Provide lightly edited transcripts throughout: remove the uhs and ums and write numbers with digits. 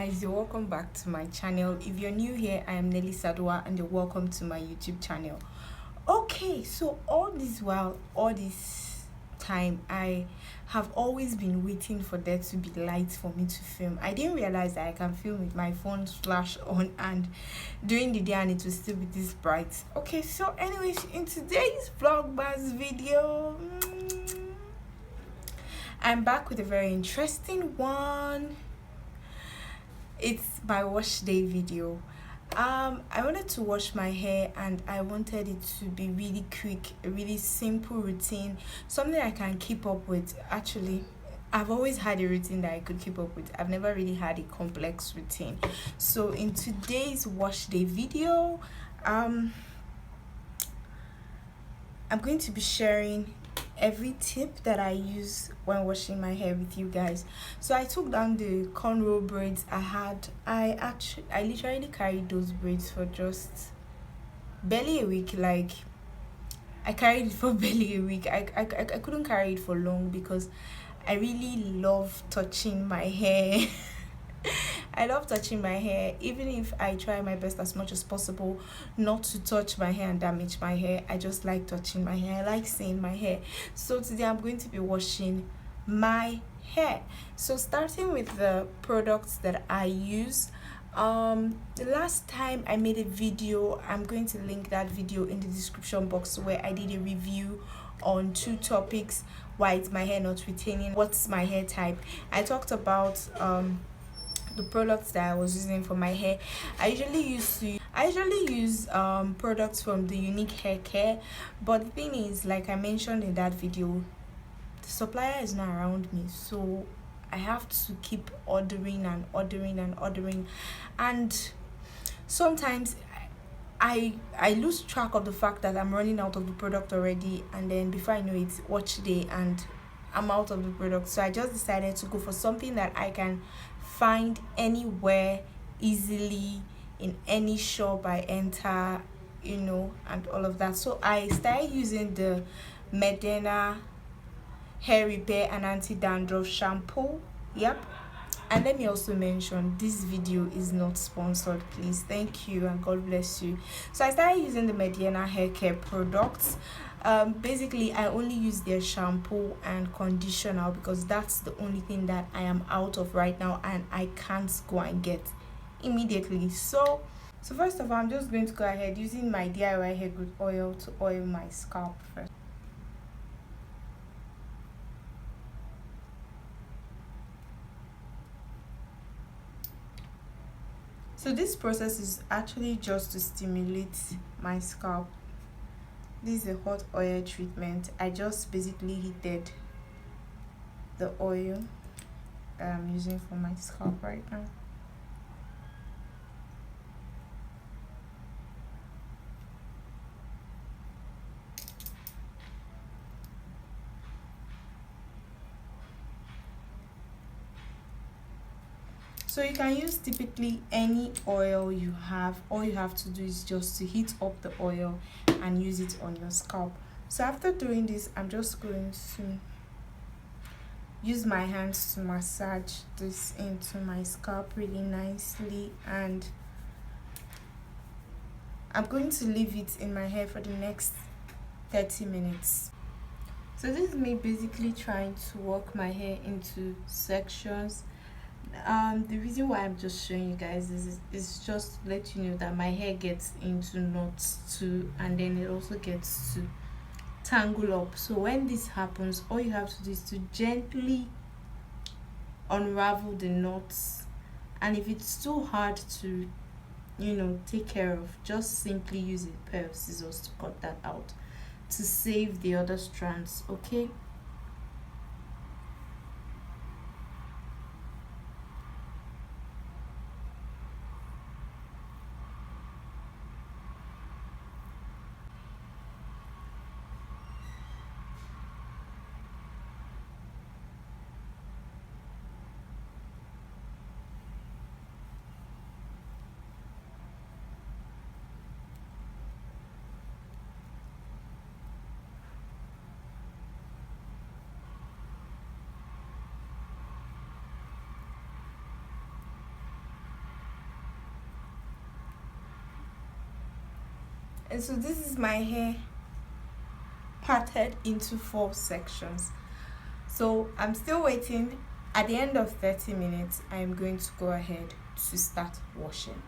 guys, you're welcome back to my channel. If you're new here, I am nellysaduwa and you're welcome to my YouTube channel. Okay, so all this time I have always been waiting for there to be lights for me to film. I didn't realize that I can film with my phone's flash on and during the day and it will still be this bright. Okay, so anyways, in today's vlogmas video, I'm back with a very interesting one. It's my wash day video. I wanted to wash my hair and I wanted it to be really quick, a really simple routine, something I can keep up with. Actually, I've always had a routine that I could keep up with. I've never really had a complex routine. So in today's wash day video, I'm going to be sharing every tip that I use when washing my hair with you guys. So I took down the cornrow braids I had. I literally carried those braids for just barely a week. Like, I carried it for barely a week. I couldn't carry it for long because I really love touching my hair. I love touching my hair, even if I try my best as much as possible not to touch my hair and damage my hair. I just like touching my hair. I like seeing my hair. So today I'm going to be washing my hair. So starting with the products that I use. The last time I made a video, I'm going to link that video in the description box, where I did a review on 2 topics: why is my hair not retaining, what's my hair type. I talked about the products that I was using for my hair. I usually use products from the Unique Hair Care, but the thing is, like I mentioned in that video, the supplier is not around me, so I have to keep ordering and sometimes I lose track of the fact that I'm running out of the product already, and then before I know it, watch day and I'm out of the product. So I just decided to go for something that I can find anywhere easily, in any shop I enter, and all of that. So I started using the Mediana hair repair and anti-dandruff shampoo. Yep. And let me also mention, this video is not sponsored, please. Thank you and God bless you. So I started using the Mediana hair care products. Basically, I only use their shampoo and conditioner because that's the only thing that I am out of right now and I can't go and get immediately. So first of all, I'm just going to go ahead using my DIY hair growth oil to oil my scalp first. So this process is actually just to stimulate my scalp. This is a hot oil treatment. I just basically heated the oil that I'm using for my scalp right now. So you can use typically any oil you have. All you have to do is just to heat up the oil and use it on your scalp. So after doing this, I'm just going to use my hands to massage this into my scalp really nicely, and I'm going to leave it in my hair for the next 30 minutes. So this is me basically trying to work my hair into sections. The reason why I'm just showing you guys is just to let you know that my hair gets into knots too, and then it also gets to tangle up. So when this happens, all you have to do is to gently unravel the knots, and if it's too hard to take care of, just simply use a pair of scissors to cut that out to save the other strands. Okay. And so this is my hair parted into 4 sections. So I'm still waiting. At the end of 30 minutes, I'm going to go ahead to start washing.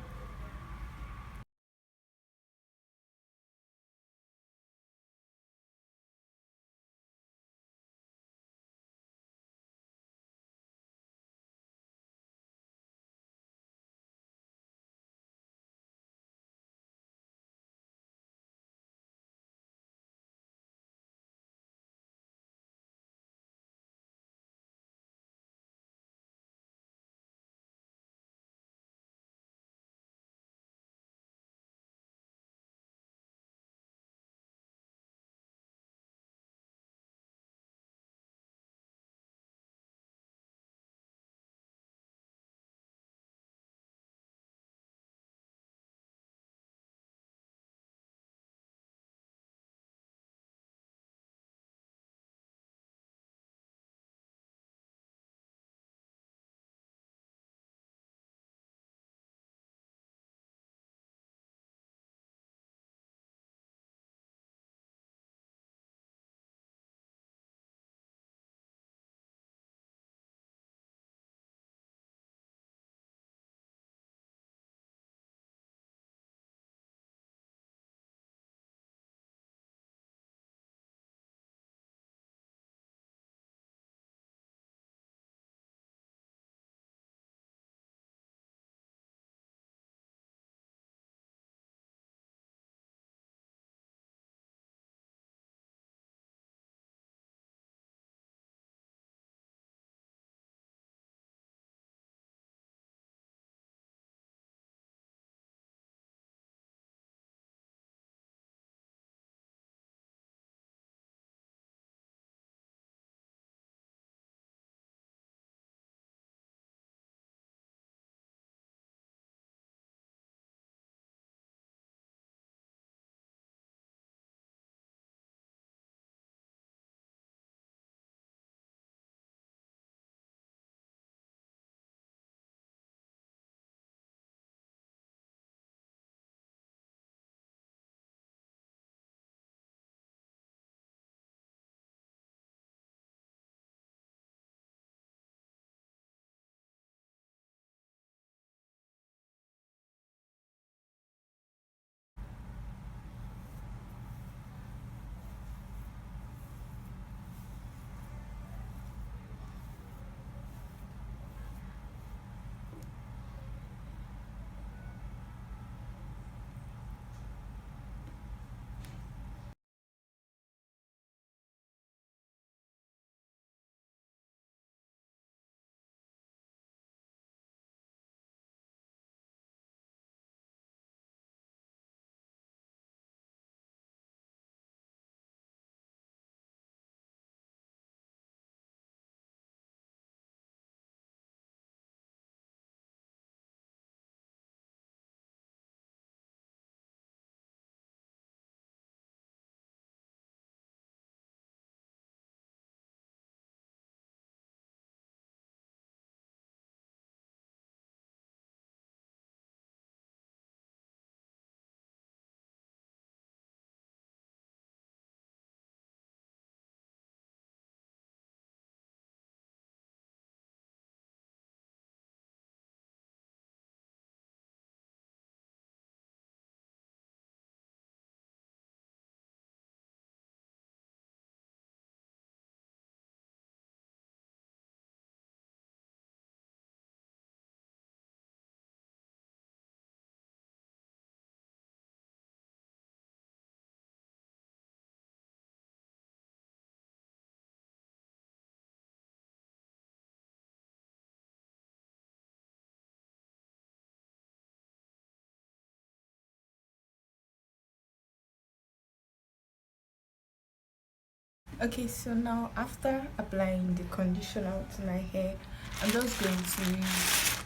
Okay, so now after applying the conditioner to my hair, I'm just going to use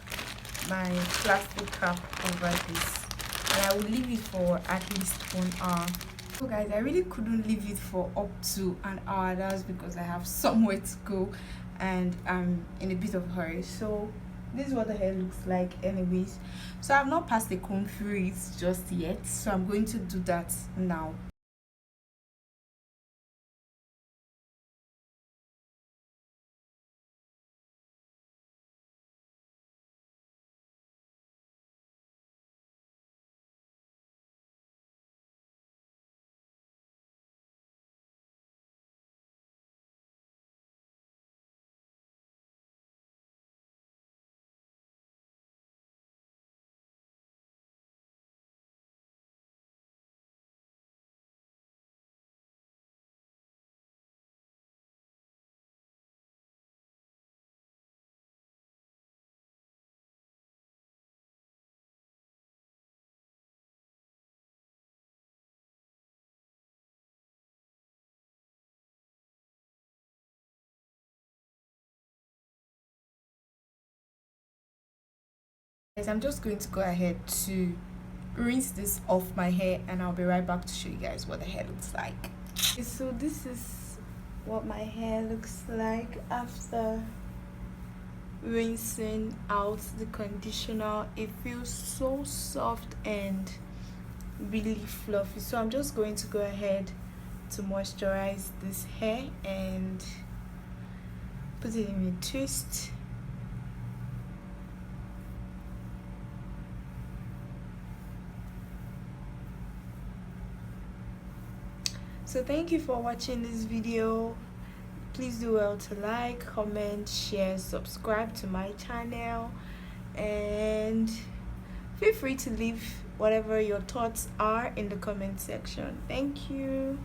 my plastic cap over this, and I will leave it for at least 1 hour. So guys, I really couldn't leave it for up to an hour. That's because I have somewhere to go and I'm in a bit of a hurry. So this is what the hair looks like anyways. So I've not passed the comb through it just yet, so I'm going to do that now. Guys, I'm just going to go ahead to rinse this off my hair, and I'll be right back to show you guys what the hair looks like. Okay, so this is what my hair looks like after rinsing out the conditioner. It feels so soft and really fluffy, so I'm just going to go ahead to moisturize this hair and put it in a twist. So thank you for watching this video. Please do well to like, comment, share, subscribe to my channel, and feel free to leave whatever your thoughts are in the comment section. Thank you.